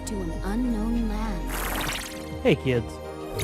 to an unknown land. Hey kids,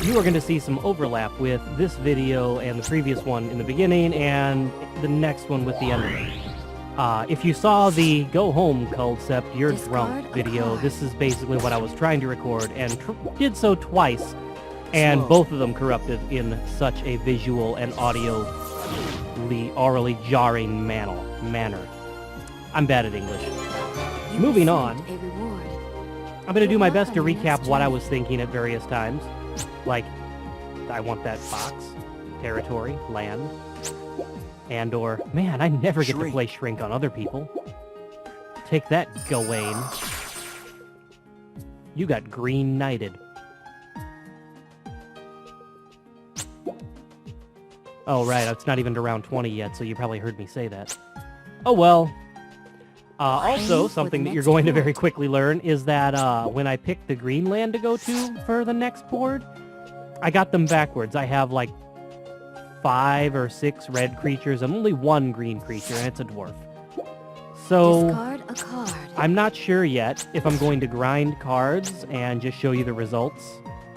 you are going to see some overlap with this video and the previous one in the beginning and the next one with the end of it. If you saw the Go Home Culdcept, You're Drunk video, this is basically what I was trying to record and did so twice, and both of them corrupted in such a visual and orally jarring manner. I'm bad at English. Moving on, I'm going to do my best to recap what I was thinking at various times. Like, I want that box, territory, land, and/or, man, I never get to play Shrink on other people. Take that, Gawain. You got green knighted. Oh, right, it's not even to round 20 yet, so you probably heard me say that. Oh, well. Also, something that you're going to very quickly learn is that when I picked the green land to go to for the next board, I got them backwards. I have like 5 or 6 red creatures and only 1 green creature, and it's a dwarf. So, Discard a card. I'm not sure yet if I'm going to grind cards and just show you the results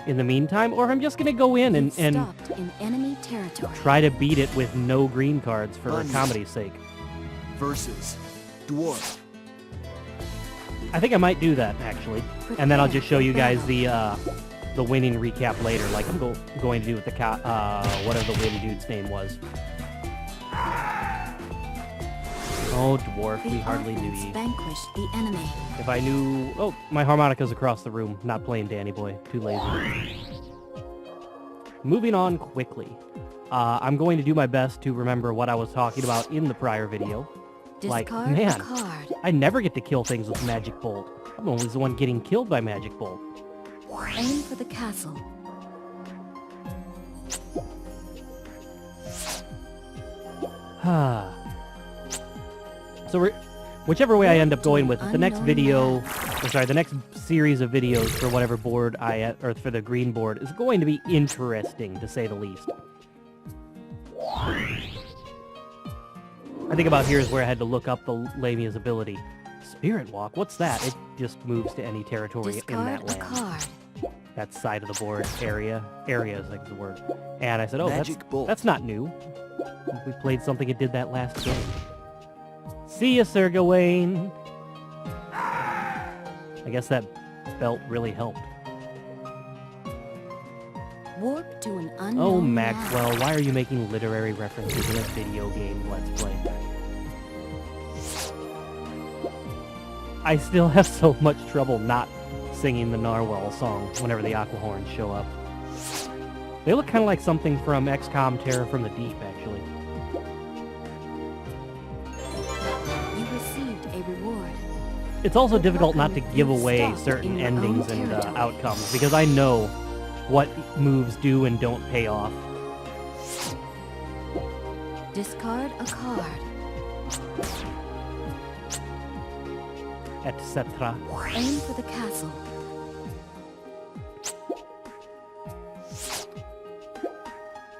in the meantime, or if I'm just going to go in and Stopped in enemy territory. try to beat it with no green cards for comedy's sake. Versus dwarf. I think I might do that, actually. And then I'll just show you guys the winning recap later, like I'm going to do with the whatever the win dude's name was. Oh, dwarf, we hardly knew you. Vanquish the enemy. If I knew... Oh, my harmonica's across the room. Not playing Danny Boy. Too lazy. Moving on quickly. I'm going to do my best to remember what I was talking about in the prior video. Like, Discard man, a card. I never get to kill things with Magic Bolt. I'm always the one getting killed by Magic Bolt. Aim for the castle. So whichever way I end up going with it, the next video, the next series of videos for whatever board or for the green board is going to be interesting, to say the least. I think about here is where I had to look up the Lamia's ability. Spirit Walk, what's that? It just moves to any territory in that land. Card. That side of the board area is like the word. And I said, oh, that's not new. We played something that did that last game. See ya, Sir Gawain. I guess that belt really helped. Warp to an unknown Oh, Maxwell, why are you making literary references in a video game Let's Play? I still have so much trouble not singing the Narwhal song whenever the Aquahorns show up. They look kind of like something from XCOM Terror from the Deep, actually. You received a reward. It's also difficult not to give away certain endings and outcomes, because I know what moves do and don't pay off. Discard a card. Etc. Aim for the castle.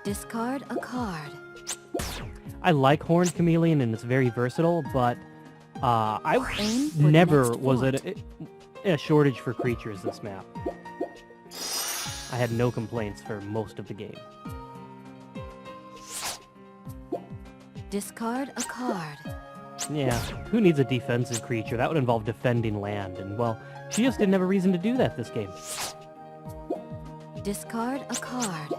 Discard a card. I like Horned Chameleon and it's very versatile, but I Aim for never the next was fort. a shortage for creatures this map. I had no complaints for most of the game. Discard a card. Yeah, who needs a defensive creature? That would involve defending land, and well, she just didn't have a reason to do that this game. Discard a card.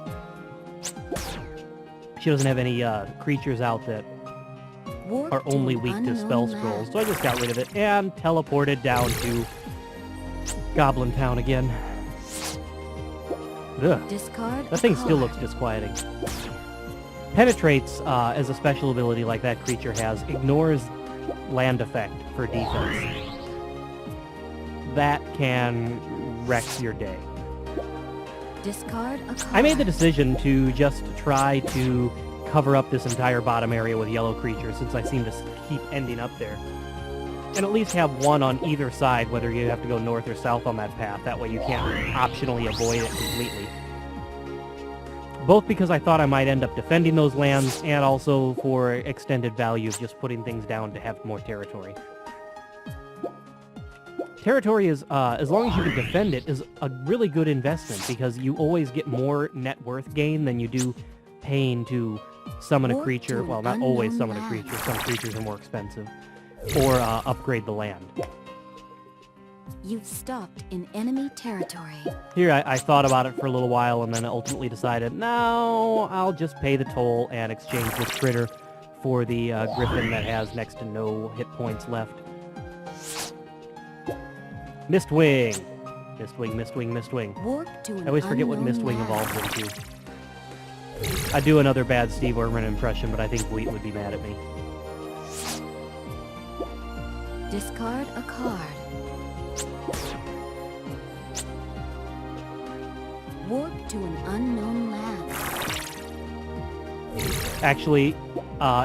She doesn't have any creatures out that Warp are to only an weak to unknown spell land. scrolls, so I just got rid of it and teleported down to Goblin Town again. Ugh, Discard that a thing still card. looks disquieting. Penetrates, as a special ability like that creature has, ignores land effect for defense. That can wreck your day. Discard a card. I made the decision to just try to cover up this entire bottom area with yellow creatures, since I seem to keep ending up there. And at least have one on either side, whether you have to go north or south on that path. That way you can't optionally avoid it completely. Both because I thought I might end up defending those lands, and also for extended value of just putting things down to have more territory. Territory is, as long as you can defend it, is a really good investment because you always get more net worth gain than you do paying to summon a Or creature. to Well, an not always unknown summon a land. creature. Some creatures are more expensive. Or upgrade the land. You've stopped in enemy territory. Here, I thought about it for a little while and then ultimately decided, no, I'll just pay the toll and exchange this critter for the griffin that has next to no hit points left. Mistwing. Mistwing, Mistwing, Mistwing. Warp to an I always forget what unknown Mistwing land. evolves into. I do another bad Steve Irwin impression, but I think Wheat would be mad at me. Discard a card. Warp to an unknown land. Actually,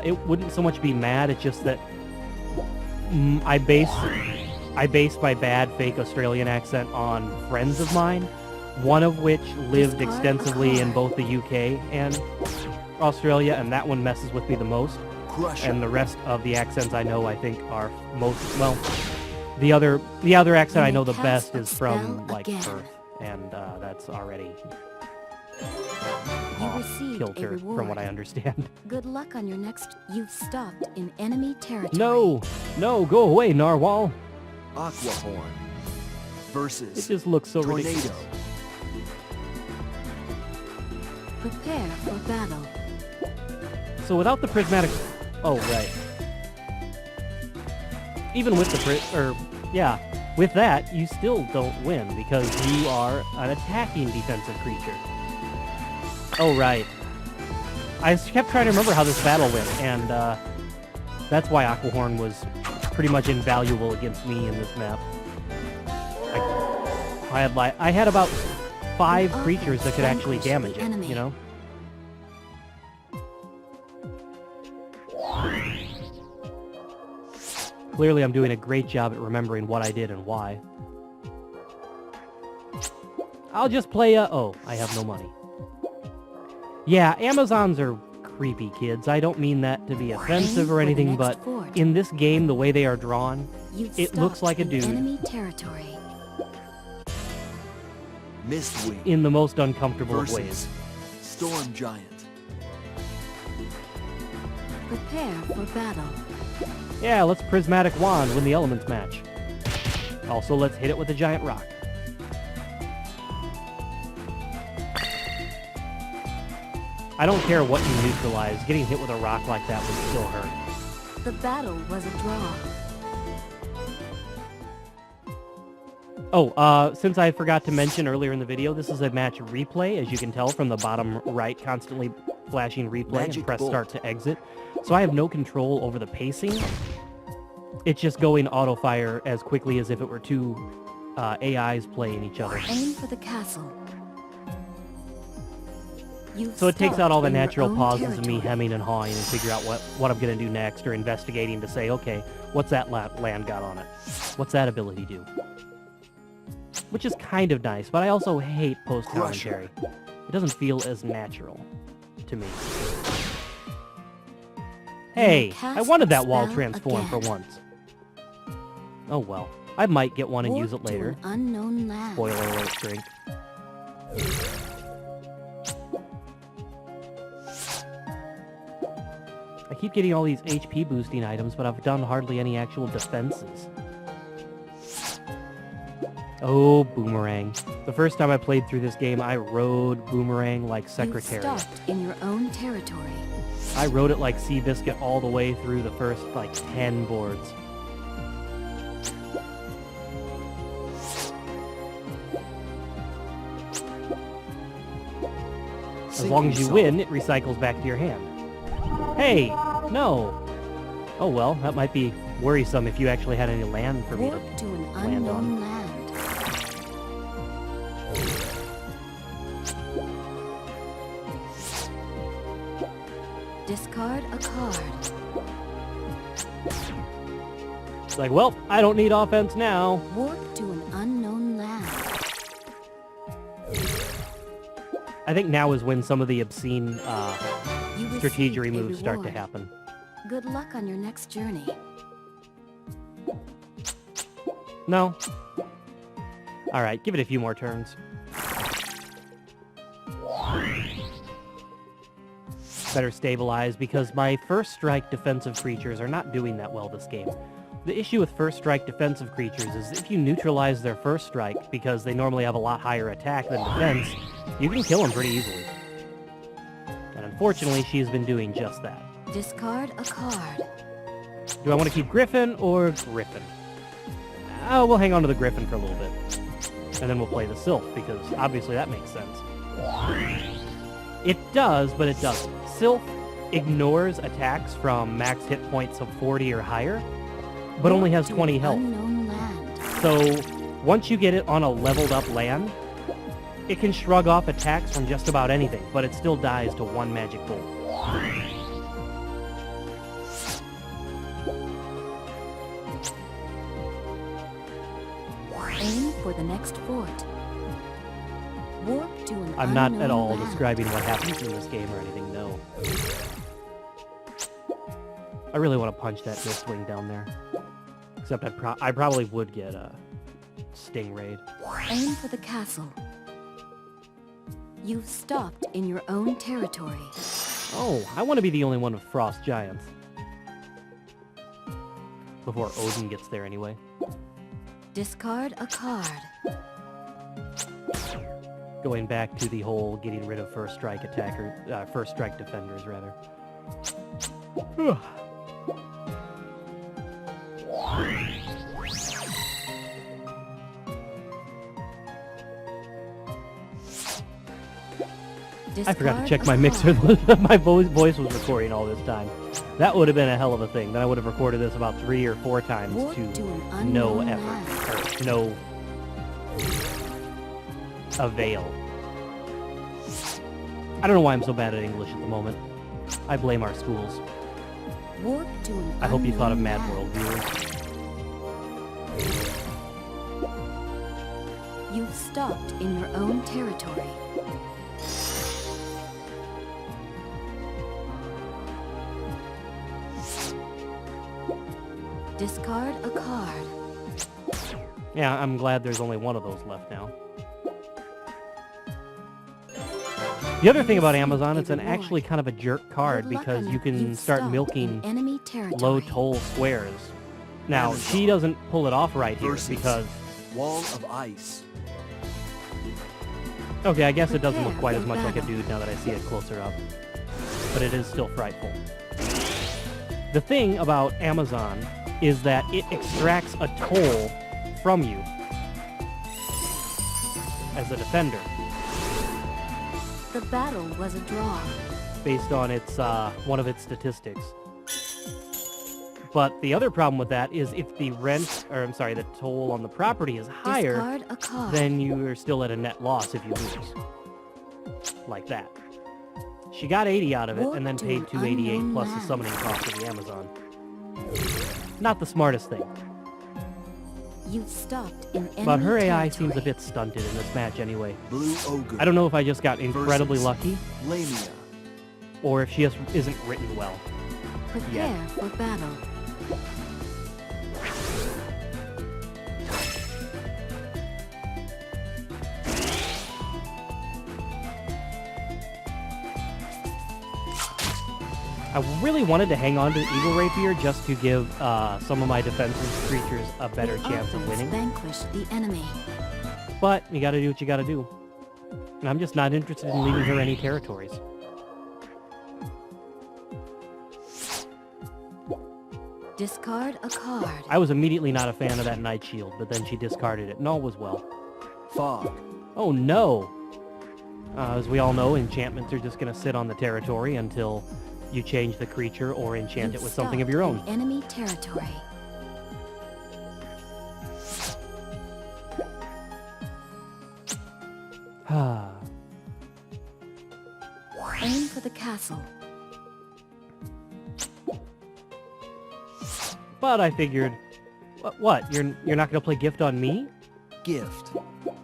it wouldn't so much be mad, it's just that I base my bad fake Australian accent on friends of mine, one of which lived Discard a extensively in card. both the UK and Australia, and that one messes with me the most. Crusher. And the rest of the accents I know, I think, are most, well, the other accent I You know may the cast best a is from, spell like, again. Perth, and that's already You received a kilter, reward. from what I understand. Good luck on your next. You've stopped in enemy territory. No! No, go away, Narwhal! Aquahorn. It Versus just looks so Tornado. ridiculous. Prepare for battle. So without the prismatic... Oh, right. Even with the with that, you still don't win because you are an attacking defensive creature. Oh, right. I kept trying to remember how this battle went, and that's why Aquahorn was pretty much invaluable against me in this map. I had about 5 An creatures that could offense actually vanquished damage the it, enemy. you know? Clearly, I'm doing a great job at remembering what I did and why. I'll just play oh, I have no money. Yeah, Amazons are creepy, kids. I don't mean that to be offensive Aim or for the anything, next but fort. in this game, the way they are drawn, You've it looks stopped like a in dude. Enemy territory. Mistwing. in the most uncomfortable of ways. Versus Storm Giant. Prepare for battle. Yeah, let's Prismatic Wand, win the Elements match. Also, let's hit it with a giant rock. I don't care what you neutralize, getting hit with a rock like that would still hurt. The battle was a draw. Oh, since I forgot to mention earlier in the video, this is a match replay, as you can tell from the bottom right constantly flashing replay Magic and press Bolt. start to exit. So I have no control over the pacing. It's just going auto-fire as quickly as if it were two AIs playing each other. Aim for the castle. You've So it takes out all the stopped in your natural own pauses of me territory. hemming and hawing and figure out what I'm going to do next, or investigating to say, okay, what's that land got on it? What's that ability do? Which is kind of nice, but I also hate post-commentary. It doesn't feel as natural to me. Hey, I cast wanted a that wall spell transform for again. once. Oh well. I might get one and use it Warp to later. an unknown land. Spoiler alert, drink. I keep getting all these HP boosting items, but I've done hardly any actual defenses. Oh, Boomerang. The first time I played through this game, I rode Boomerang like You've Secretariat. stopped in your own territory. I rode it like Seabiscuit all the way through the first, like, 10 boards. As long as you win, it recycles back to your hand. Hey! No! Oh well, that might be worrisome if you actually had any land for me to... Warp to an land on. unknown land. Discard a card. It's like, well, I don't need offense now. Warp to an unknown land. I think now is when some of the obscene You received strategery a moves start to reward. happen. Good luck on your next journey. No, All right, give it a few more turns. Better stabilize, because my first strike defensive creatures are not doing that well this game. The issue with first strike defensive creatures is if you neutralize their first strike, because they normally have a lot higher attack than defense, you can kill them pretty easily. And unfortunately, she's been doing just that. Discard a card. Do I want to keep Griffin or Griffin? Oh, we'll hang on to the Griffin for a little bit. And then we'll play the Sylph, because obviously that makes sense. It does, but it doesn't. Sylph ignores attacks from max hit points of 40 or higher, but only has 20 health. Unknown land. So once you get it on a leveled up land, it can shrug off attacks from just about anything, but it still dies to one magic bolt. Aim for the next fort. Warp to an I'm not at all unknown land. describing what happens in this game or anything, no. I really want to punch that Mistwing down there. Except I probably would get a Stingray. Aim for the castle. You've stopped in your own territory. Oh, I want to be the only one with Frost Giants. Before Odin gets there anyway. Discard a card. Going back to the whole getting rid of first strike first strike defenders, rather. I forgot to check my mixer. My voice was recording all this time. That would have been a hell of a thing. Then I would have recorded this about 3 or 4 times Warp to to an no unknown effort, land. or no avail. I don't know why I'm so bad at English at the moment. I blame our schools. Warp to an I hope you thought of unknown Mad land. World viewers. You've stopped in your own territory. Discard a card. Yeah, I'm glad there's only one of those left now. The other thing about Amazon, it's an actually kind of a jerk card Good luck because on you it. can You've start stopped milking in enemy territory. low toll squares. Now, she doesn't pull it off right here Versus because... Wall of ice. Okay, I guess it doesn't look Prepare quite as for much like a battle. dude now that I see it closer up. But it is still frightful. The thing about Amazon is that it extracts a toll from you as a defender The battle was a draw. based on its one of its statistics. But the other problem with that is if the the toll on the property is higher, Discard a card. then you are still at a net loss if you lose. Like that. She got 80 out of it and then Warp to paid an 288 unknown plus the land. summoning cost of the Amazon. Not the smartest thing. You've stopped in enemy But her AI territory. seems a bit stunted in this match anyway. Blue ogre. I don't know if I just got incredibly Versus lucky Lamia. or if she just isn't written well. Prepare for battle. I really wanted to hang on to the Eagle Rapier just to give some of my defensive creatures a better The chance of offense winning. vanquished the enemy. But you gotta do what you gotta do. And I'm just not interested in leaving her any territories. Discard a card. I was immediately not a fan of that Night Shield, but then she discarded it, and all was well. Fog. Oh no! As we all know, enchantments are just gonna sit on the territory until you change the creature or enchant You've it with something of your stopped own. in enemy territory. Aim for the castle. But I figured, what? You're not gonna play Gift on me? Gift.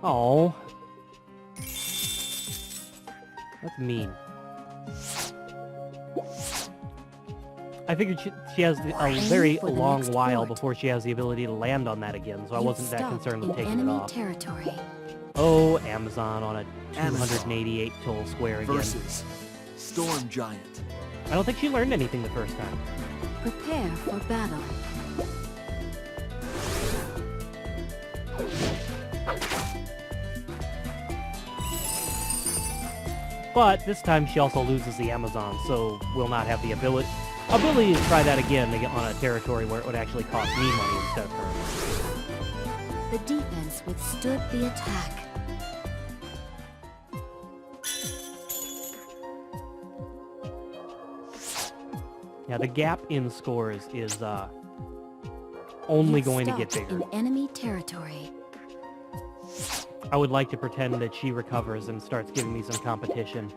Oh, that's mean. I figured she has a very for the long next while fort. before she has the ability to land on that again, so I You've wasn't that stopped concerned with in taking it enemy off. territory. Oh, Amazon on a Amazon 288 total square again. Versus Storm Giant. I don't think she learned anything the first time. Prepare for battle. But this time she also loses the Amazon, so will not have the ability to try that again to get on a territory where it would actually cost me money instead of her. The defense withstood the attack. Yeah, the gap in scores is only You've going to get stopped bigger. in enemy territory. I would like to pretend that she recovers and starts giving me some competition,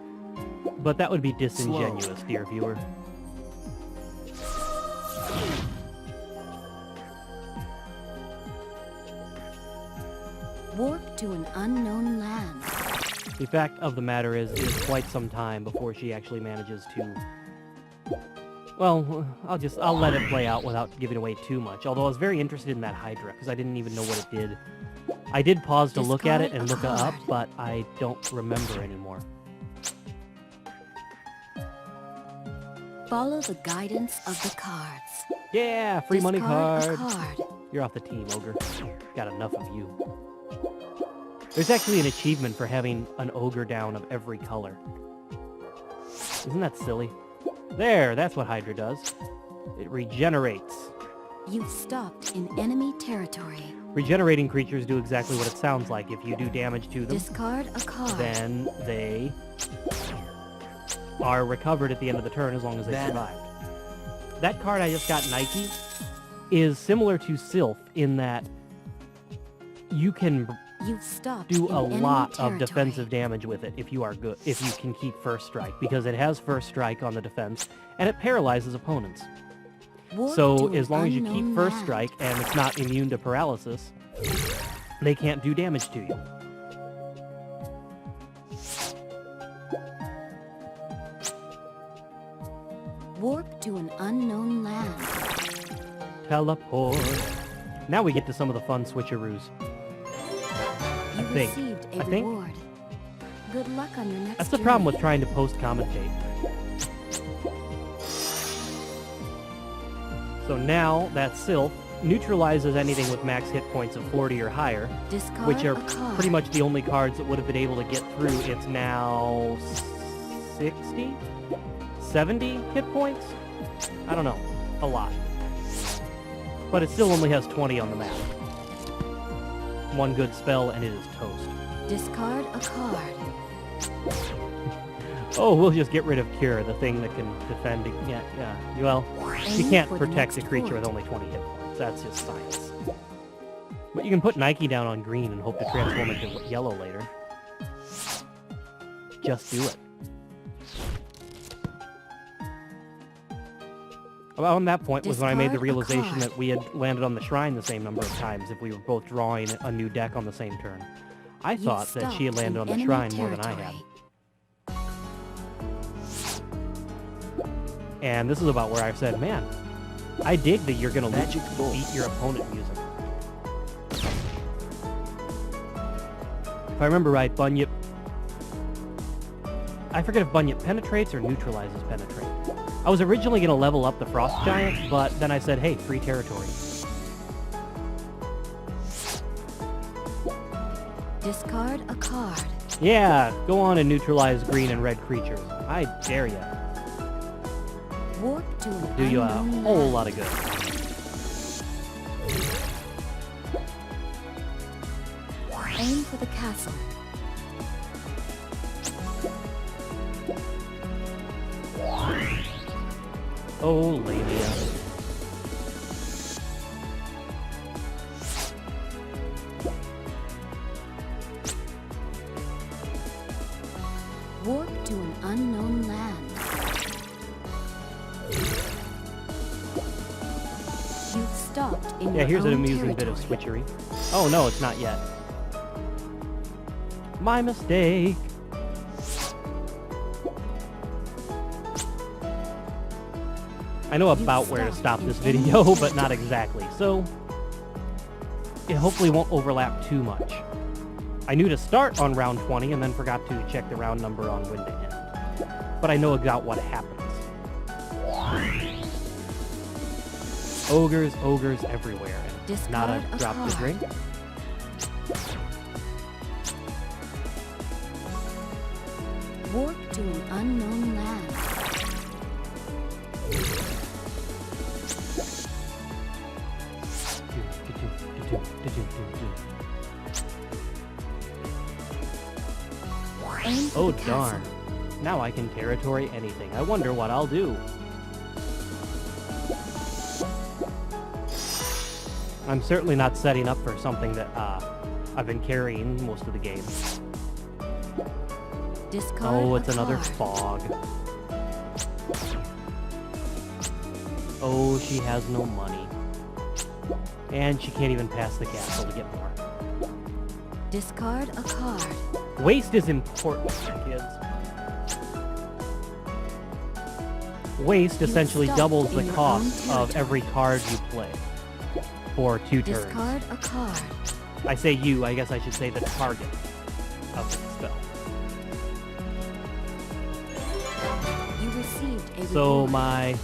but that would be disingenuous, dear viewer. Warp to an unknown land. The fact of the matter is, it is quite some time before she actually manages to... Well, I'll let it play out without giving away too much, although I was very interested in that Hydra, because I didn't even know what it did. I did pause to look at it and look it up, but I don't remember anymore. Follow the guidance of the cards. Yeah, free money Discard card. a card. You're off the team, Ogre. Got enough of you. There's actually an achievement for having an Ogre down of every color. Isn't that silly? There, that's what Hydra does. It regenerates. You've stopped in enemy territory. Regenerating creatures do exactly what it sounds like. If you do damage to them, Discard a card. then they are recovered at the end of the turn as long as they Mana. survive. That card I just got, Nike, is similar to Sylph in that you can You've stopped do in a enemy lot of territory. defensive damage with it if you are good, if you can keep first strike, because it has first strike on the defense and it paralyzes opponents. Warp So to as an long as you unknown keep first land. strike and it's not immune to paralysis, they can't do damage to you. Warp to an unknown land. Teleport. Now we get to some of the fun switcheroos. You think. received a I think. reward. Good luck on your next That's the problem journey. with trying to post-commentate. So now that Sylph neutralizes anything with max hit points of 40 or higher, Discard which are a card. pretty much the only cards that would have been able to get through. It's now 60? 70 hit points? I don't know. A lot. But it still only has 20 on the map. One good spell and it is toast. Discard a card. Oh, we'll just get rid of Cure, the thing that can defend. Yeah. Well, you Aim can't for the protect a next creature fort. with only 20 hit points. That's just science. But you can put Nike down on green and hope to transform it to yellow later. Just do it. About that point was when I made the Discard a realization card. that we had landed on the shrine the same number of times if we were both drawing a new deck on the same turn. I You've thought that she had stopped landed in on the enemy shrine more than I had. territory. And this is about where I said, man, I dig that you're going to Magic Bolt. beat your opponent music. If I remember right, Bunyip... I forget if Bunyip penetrates or neutralizes penetrate. I was originally going to level up the Frost Giant, but then I said, hey, free territory. Discard a card. Yeah, go on and neutralize green and red creatures. I dare ya. Warp to an Do you a unknown whole land. lot of good. Aim for the castle. Oh, labia. Warp to an unknown land. You've stopped in Yeah, your here's an own amusing bit of territory. switchery. Oh, no, it's not yet. My mistake. I know about where to stop this video, but not exactly, so it hopefully won't overlap too much. I knew to start on round 20 and then forgot to check the round number on when to end. But I know about what happens. Ogres, ogres everywhere. And Nada dropped the drink. Warp to an unknown land. Aim for Oh the darn. castle. Now I can territory anything. I wonder what I'll do. I'm certainly not setting up for something that I've been carrying most of the game. Discard Oh, a it's another card. fog. Oh, she has no money. And she can't even pass the castle to get more. Discard a card. Waste is important, kids. Waste essentially stopped doubles the in your cost own of every card you play for 2 turns. Discard a card. I say you, I guess I should say the target of the spell. You received a So reward. my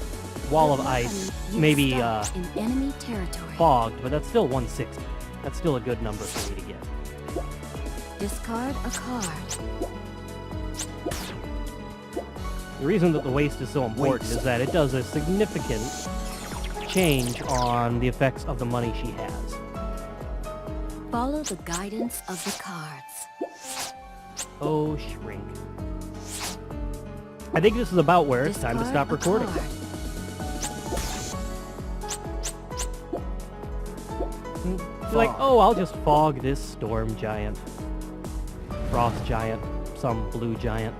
wall of Your ice weapon, you maybe stopped in enemy territory. fogged, but that's still 160. That's still a good number for me to get. Discard a card. The reason that the waste is so important is that it does a significant change on the effects of the money she has. Follow the guidance of the cards. Oh, shrink. I think this is about where it's time to stop Discard a recording. card. She's like, oh, I'll just fog this storm giant. Frost giant. Some blue giant.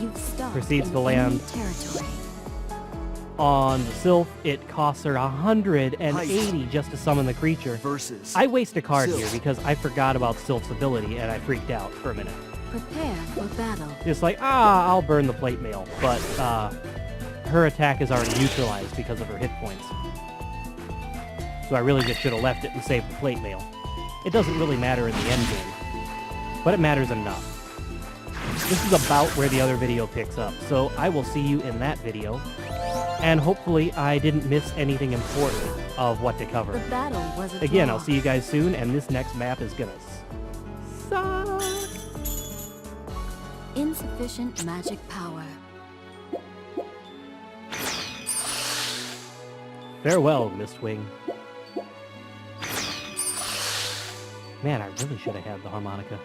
You've stopped Proceeds in to enemy land. territory. On the Sylph, it costs her 180 Heist. just to summon the creature. Versus. I waste a card Sylph. here because I forgot about Sylph's ability and I freaked out for a minute. Prepare for battle. Just like, I'll burn the plate mail. But her attack is already neutralized because of her hit points. So I really just should have left it and saved the plate mail. It doesn't really matter in the end game, but it matters enough. This is about where the other video picks up, so I will see you in that video. And hopefully I didn't miss anything important of what to cover. The battle was a Again, draw. I'll see you guys soon, and this next map is gonna suck. Insufficient magic power. Farewell, Mistwing. Man, I really should have had the harmonica.